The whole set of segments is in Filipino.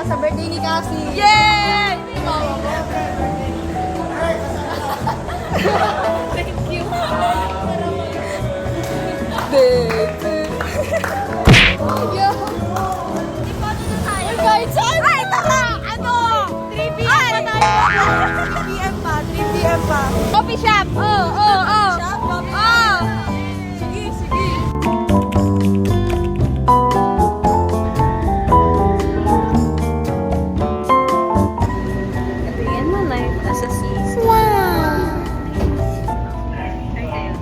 sa birthday ni Cassie. Yay! Thank you. Guys, ay, tara! Ano? 3 p.m. pa tayo. 3 p.m. pa, 3 p.m. pa. Coffee shop. Shop, coffee. Sige, sige. Ito yan na life as a season. Wow! Ay, kayo.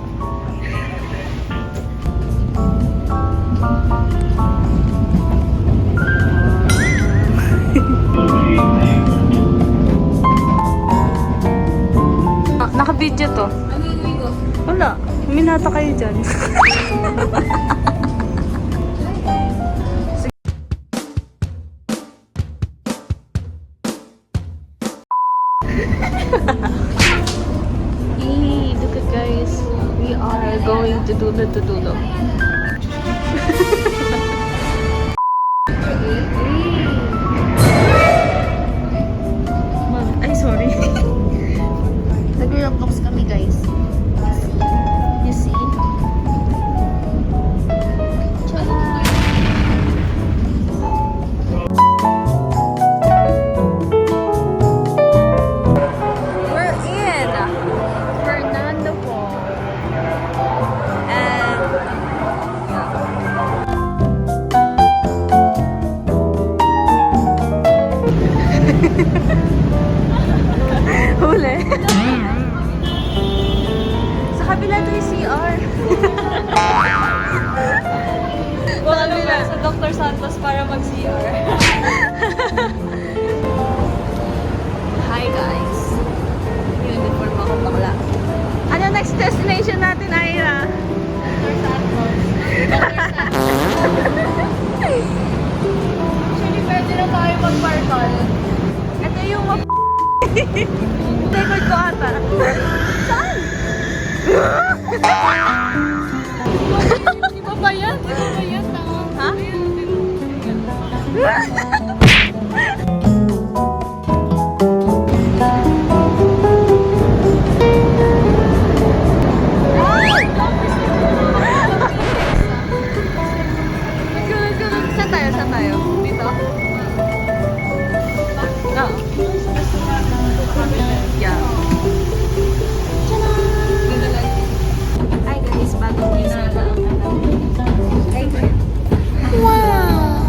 Naka-video to. Ano yung ko? Wala. Minata kayo dyan. Look at guys. We are going to Dulo. Ay, sorry. Nag-roblox kami, guys. You see? We're in Fernando Hall. And huli. Sa kabila ito yung CR. Sabi na sa Dr. Santos para mag-CR. Hi guys. Uniform ako bakla. Ano next destination natin, Ira? Dr. Santos. Actually, pwede na tayo mag-parkal. Ito yung record ko ata. Saan? Di ba ba yan? Di ba ba yan? Ha? Saan tayo? Dito? Oo. Yeah. Hi guys, bagong news na lang. Wow!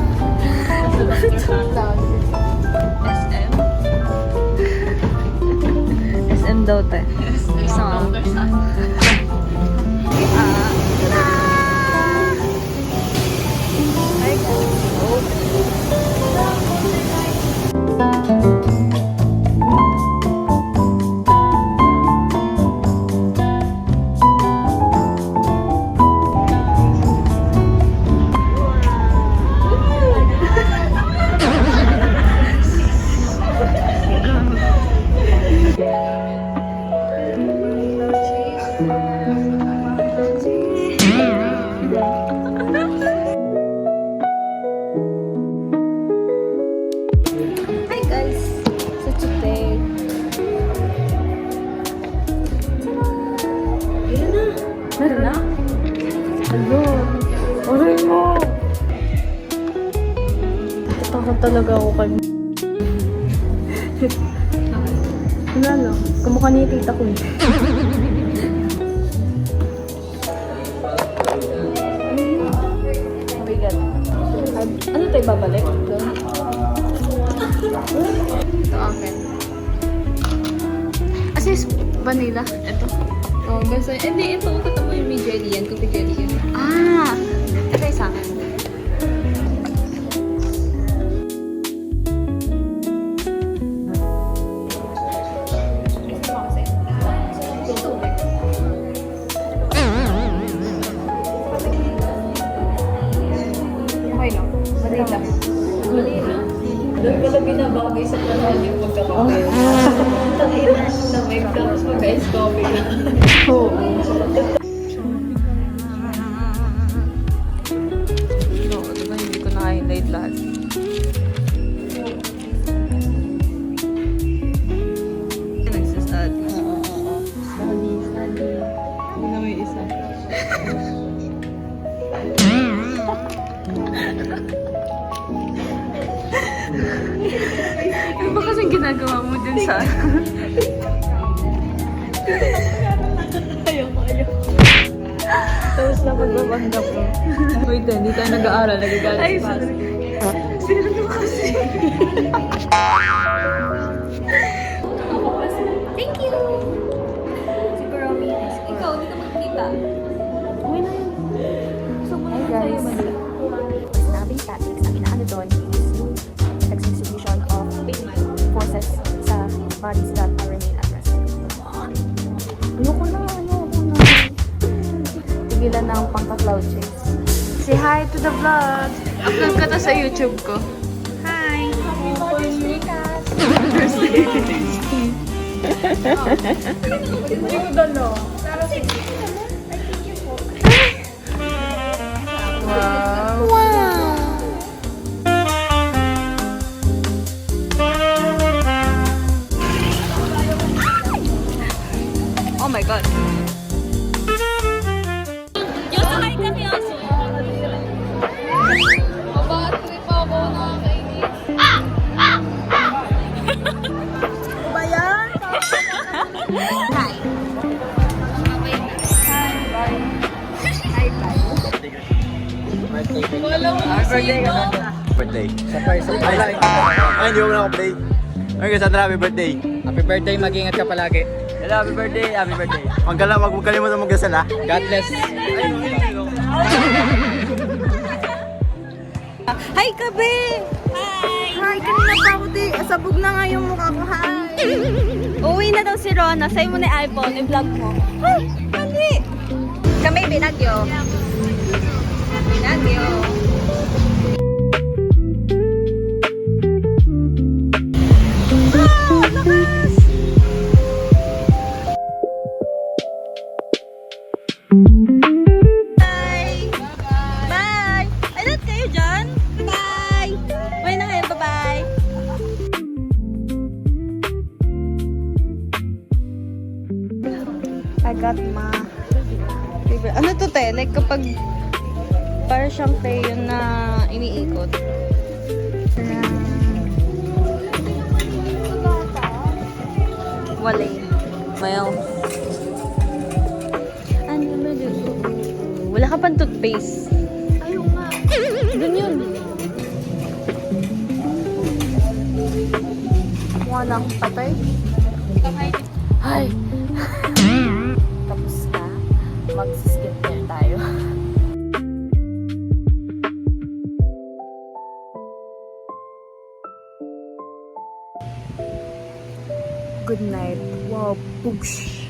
SM? SM daw te. So, hi guys. Hi guys! So today, meron na? Hello! Aray mo! Tatakot talaga ako kanya. Wala lang. Kamukha niya yung tita ko eh. Oh my God. Ano tayo babalik? Doon? Ito akin. Asis, vanilla. Ito. Oh, basta, hindi, ito, katama yung may jelly yan, coffee jelly yan. Ah! Ito yung sa akin. Okay lang, madali lang. Doon pala binabagay sa panahon yung pagkakape. Tangina ng lamig, tapos mag-ice coffee ka. Oo. No, diba hindi ko na-highlight lahat. Ano ba kasing ginagawa mo dun sa... Ayaw. Tapos na pagbabanggap mo. Wait, hindi tayo nag-aaral. Nagagalit Ay, pa. sorry. Sino kasi? Thank you! Siguro, ikaw, hindi ka magkita. Uy na yun. Gusto mo Hi, naman sa'yo, guys. Manila. Nating tactics na inaano doon is execution of forces sa bodies that are remain at rest. Ayoko na. Tigilan na ang pangka-cloud chase. Say hi to the vlog. Upload ka to sa YouTube ko. Hi! Wow! Oh my god! Birthday. Surprise. Ay, hindi mo na ako play. Okay, Sandra, happy birthday. Happy birthday, mag-ingat ka palagi. Hello, happy birthday, happy birthday. Huwag kalimutan magdasal ha. God bless. Hi, Kabe! Hi! Kanina pa ako, di. Sabog na nga yung mukha ko. Hi! Uwi na daw si Rona. Sa'yo mo na yung iPhone. I-vlog mo. Hi! Kami! Kami, binagyo. Binagyo. Ah! Lakas! Bye! Bye! Ay, lahat kayo dyan? Bye! Bye na kayo, bye-bye! I got my favorite. Ano to, te? Like kapag para siyang crayon na iniikot. Wala. Well. Ano ba dito? Wala ka pang toothpaste. Ayaw nga. Doon yun. Walang patay. Hi! Tapos na. Mag-skincare tayo. Good night. Wow, boosh.